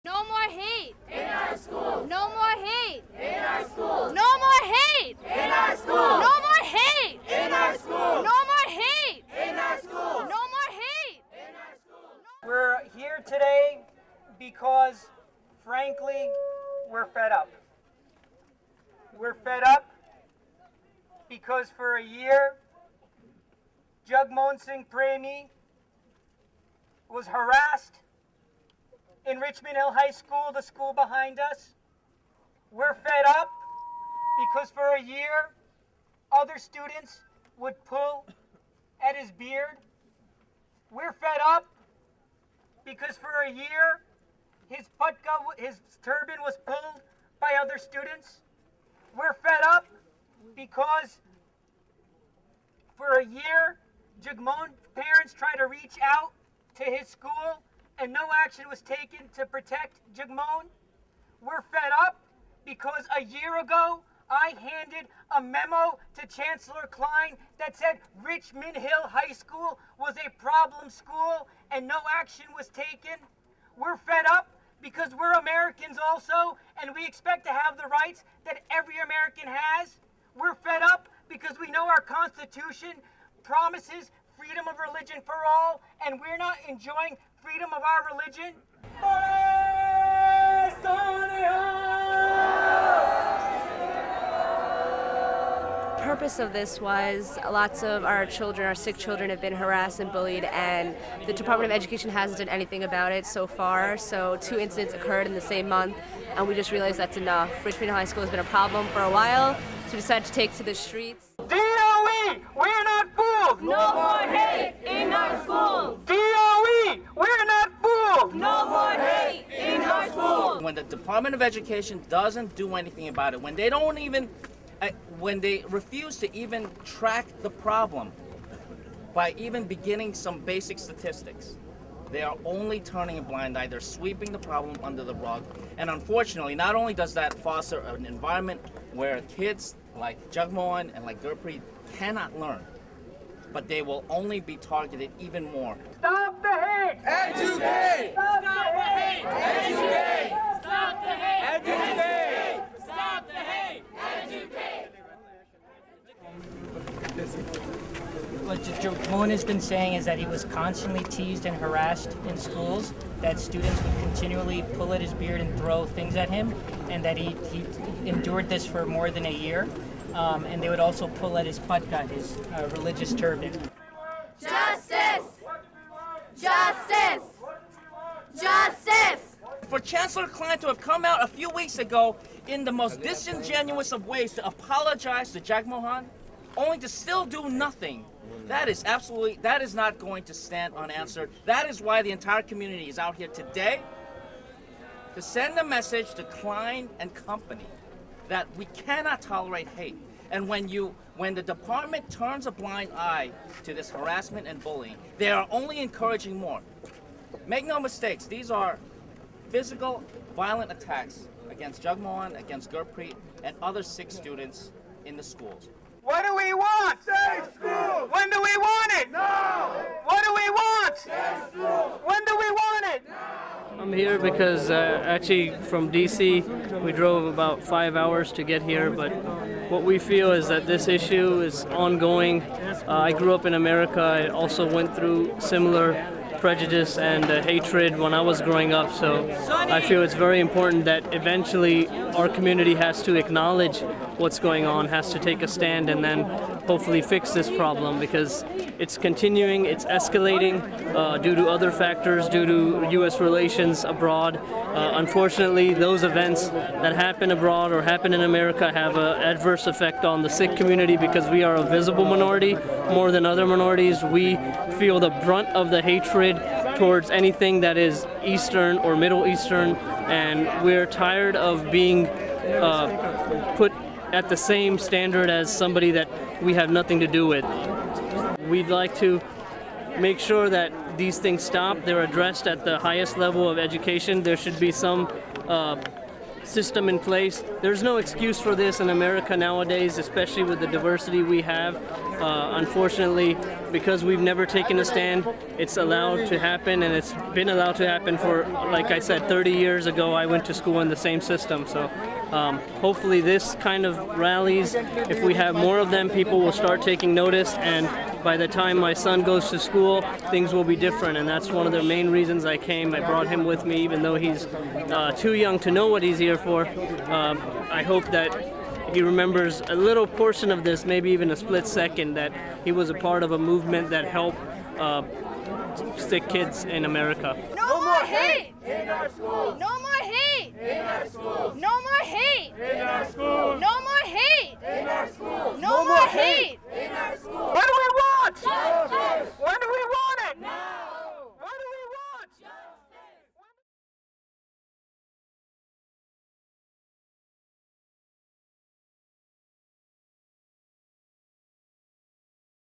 No more hate in our schools. No more hate In our schools. No more hate In our schools. No more hate In our schools. No more hate In our schools. No more hate In our schools. We're here today because, frankly, we're fed up. We're fed up because for a year, Jagmohan Singh Premi was harassed in Richmond Hill High School, the school behind us. We're fed up because for a year, other students would pull at his beard. We're fed up because for a year, his turban was pulled by other students. We're fed up because for a year, Jagmohan's parents tried to reach out to his school and no action was taken to protect Jagmohan. We're fed up because a year ago, I handed a memo to Chancellor Klein that said Richmond Hill High School was a problem school and no action was taken. We're fed up because we're Americans also and we expect to have the rights that every American has. We're fed up because we know our Constitution promises freedom of religion for all and we're not enjoying freedom of our religion. The purpose of this was lots of our children, our Sikh children, have been harassed and bullied, and the Department of Education hasn't done anything about it so far. So 2 incidents occurred in the same month, and we just realized that's enough. Richmond High School has been a problem for a while, so we decided to take to the streets. DOE, we're not fools! No more hate in our schools. DOE, we're not fools! No more hate in our schools. When the Department of Education doesn't do anything about it, when they don't even, when they refuse to even track the problem by even beginning some basic statistics, they are only turning a blind eye. They're sweeping the problem under the rug. And unfortunately, not only does that foster an environment where kids like Jagmohan and like Harpreet cannot learn, but they will only be targeted even more. Stop the hate! Educate! Stop the hate! Educate! Stop the hate! Educate! Stop the hate! Educate! What Jagmohan has been saying is that he was constantly teased and harassed in schools, that students would continually pull at his beard and throw things at him, and that he endured this for more than a year. And they would also pull at his patka, his religious turban. Justice Justice Justice For Chancellor Klein to have come out a few weeks ago in the most disingenuous of ways to apologize to Jagmohan, only to still do nothing, that is not going to stand unanswered. That is why the entire community is out here today to send a message to Klein and company that we cannot tolerate hate. And when the department turns a blind eye to this harassment and bullying, they are only encouraging more. Make no mistakes, these are physical, violent attacks against Jagmohan, against Harpreet, and other Sikh students in the schools. What do we want? Safe schools! When do we want it? Now! What do we want? Safe schools! When do we want it? I'm here because actually from DC we drove about 5 hours to get here, but what we feel is that this issue is ongoing. I grew up in America. I also went through similar prejudice and hatred when I was growing up, so I feel it's very important that eventually our community has to acknowledge what's going on, has to take a stand, and then hopefully fix this problem, because it's continuing, it's escalating due to other factors, due to U.S. relations abroad. Unfortunately, those events that happen abroad or happen in America have an adverse effect on the Sikh community because we are a visible minority more than other minorities. We feel the brunt of the hatred towards anything that is Eastern or Middle Eastern, and we're tired of being put at the same standard as somebody that we have nothing to do with. We'd like to make sure that these things stop. They're addressed at the highest level of education. There should be some system in place. There's no excuse for this in America nowadays, especially with the diversity we have. Unfortunately, because we've never taken a stand, it's allowed to happen, and it's been allowed to happen for, like I said, 30 years ago I went to school in the same system. So hopefully this kind of rallies, if we have more of them, people will start taking notice, and by the time my son goes to school, things will be different, and that's one of the main reasons I came. I brought him with me, even though he's too young to know what he's here for. I hope that he remembers a little portion of this, maybe even a split second, that he was a part of a movement that helped Sikh kids in America. No more hate! In our schools. No more